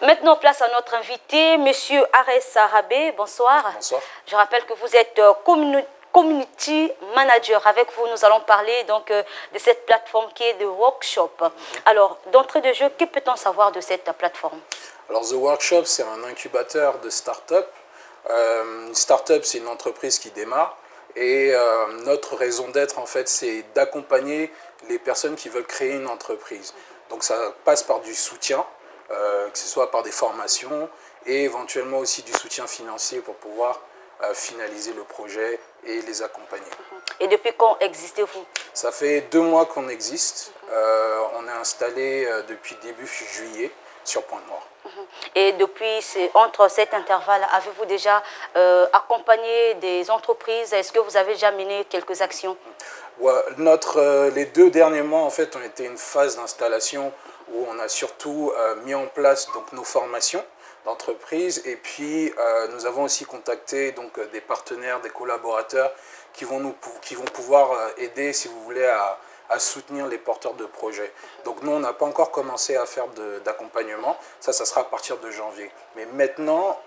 Maintenant, place à notre invité, Monsieur Arès Rabé. Bonsoir. Bonsoir. Je rappelle que vous êtes Community Manager. Avec vous, nous allons parler donc de cette plateforme qui est The Workshop. Alors, d'entrée de jeu, que peut-on savoir de cette plateforme? Alors, The Workshop, c'est un incubateur de start-up. Une start-up, c'est une entreprise qui démarre. Et notre raison d'être, en fait, c'est d'accompagner les personnes qui veulent créer une entreprise. Donc, ça passe par du soutien, que ce soit par des formations et éventuellement aussi du soutien financier pour pouvoir finaliser le projet et les accompagner. Et depuis quand existez-vous? Ça fait 2 mois qu'on existe. On est installé depuis début juillet sur Pointe-Noire. Et depuis, entre cet intervalle, avez-vous déjà accompagné des entreprises? Est-ce que vous avez déjà mené quelques actions? Ouais, les 2 derniers mois, en fait, ont été une phase d'installation où on a surtout mis en place donc, nos formations d'entreprise, et puis nous avons aussi contacté donc, des partenaires, des collaborateurs qui vont pouvoir aider, si vous voulez, à soutenir les porteurs de projets. Donc nous, on n'a pas encore commencé à faire d'accompagnement, ça sera à partir de janvier. Mais maintenant,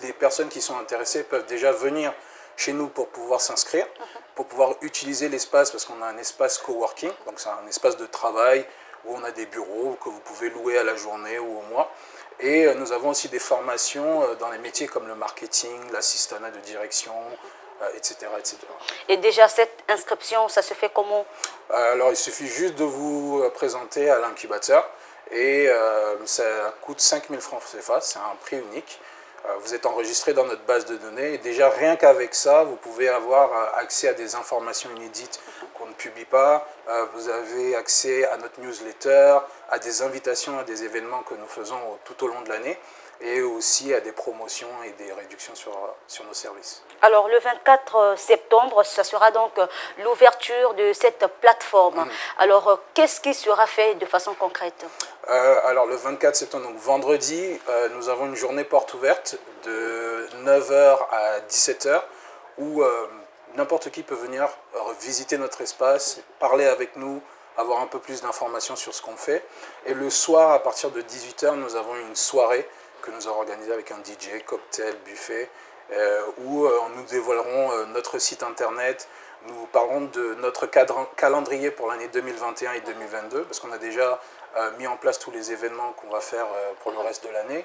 les personnes qui sont intéressées peuvent déjà venir chez nous pour pouvoir s'inscrire, pour pouvoir utiliser l'espace, parce qu'on a un espace coworking, donc c'est un espace de travail où on a des bureaux que vous pouvez louer à la journée ou au mois. Et nous avons aussi des formations dans les métiers comme le marketing, l'assistanat de direction, etc., etc. Et déjà, cette inscription, ça se fait comment? Alors, il suffit juste de vous présenter à l'incubateur et ça coûte 5 000 francs CFA, c'est un prix unique. Vous êtes enregistré dans notre base de données et déjà rien qu'avec ça, vous pouvez avoir accès à des informations inédites qu'on ne publie pas. Vous avez accès à notre newsletter, à des invitations à des événements que nous faisons tout au long de l'année et aussi à des promotions et des réductions sur nos services. Alors le 24 septembre, ça sera donc l'ouverture de cette plateforme. Alors qu'est-ce qui sera fait de façon concrète? Alors le 24 septembre, donc vendredi, nous avons une journée porte ouverte de 9 h à 17 h où n'importe qui peut venir visiter notre espace, parler avec nous, avoir un peu plus d'informations sur ce qu'on fait. Et le soir, à partir de 18 h, nous avons une soirée que nous avons organisée avec un DJ, cocktail, buffet, où nous dévoilerons notre site internet, nous parlerons de notre calendrier pour l'année 2021 et 2022, parce qu'on a déjà mis en place tous les événements qu'on va faire pour le reste de l'année,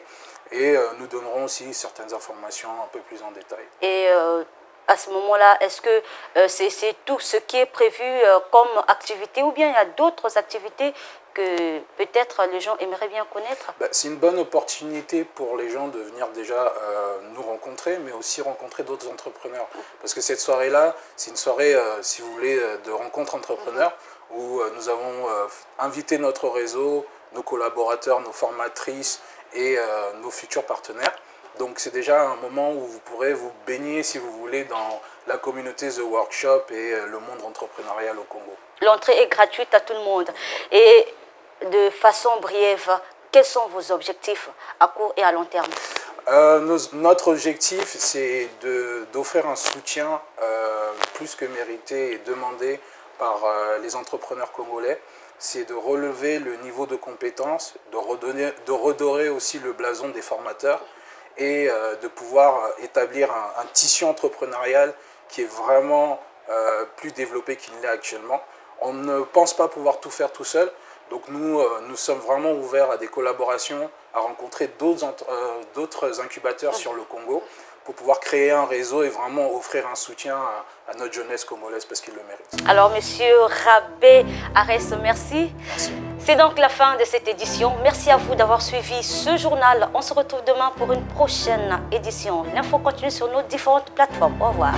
et nous donnerons aussi certaines informations un peu plus en détail. Et à ce moment-là, est-ce que c'est tout ce qui est prévu comme activité, ou bien il y a d'autres activités que peut-être les gens aimeraient bien connaître? C'est une bonne opportunité pour les gens de venir déjà nous rencontrer, mais aussi rencontrer d'autres entrepreneurs. Parce que cette soirée-là, c'est une soirée, si vous voulez, de rencontre entrepreneurs, où nous avons invité notre réseau, nos collaborateurs, nos formatrices et nos futurs partenaires. Donc c'est déjà un moment où vous pourrez vous baigner, si vous voulez, dans la communauté The Workshop et le monde entrepreneurial au Congo. L'entrée est gratuite à tout le monde. Et de façon brève, quels sont vos objectifs à court et à long terme? Notre objectif, c'est d'offrir un soutien plus que mérité et demandé par les entrepreneurs congolais. C'est de relever le niveau de compétence, de redorer aussi le blason des formateurs et de pouvoir établir un tissu entrepreneurial qui est vraiment plus développé qu'il ne l'est actuellement. On ne pense pas pouvoir tout faire tout seul, donc nous sommes vraiment ouverts à des collaborations, à rencontrer d'autres incubateurs sur le Congo pour pouvoir créer un réseau et vraiment offrir un soutien à notre jeunesse congolaise parce qu'il le mérite. Alors, Monsieur Rabé Arès, merci. Merci. C'est donc la fin de cette édition. Merci à vous d'avoir suivi ce journal. On se retrouve demain pour une prochaine édition. L'info continue sur nos différentes plateformes. Au revoir.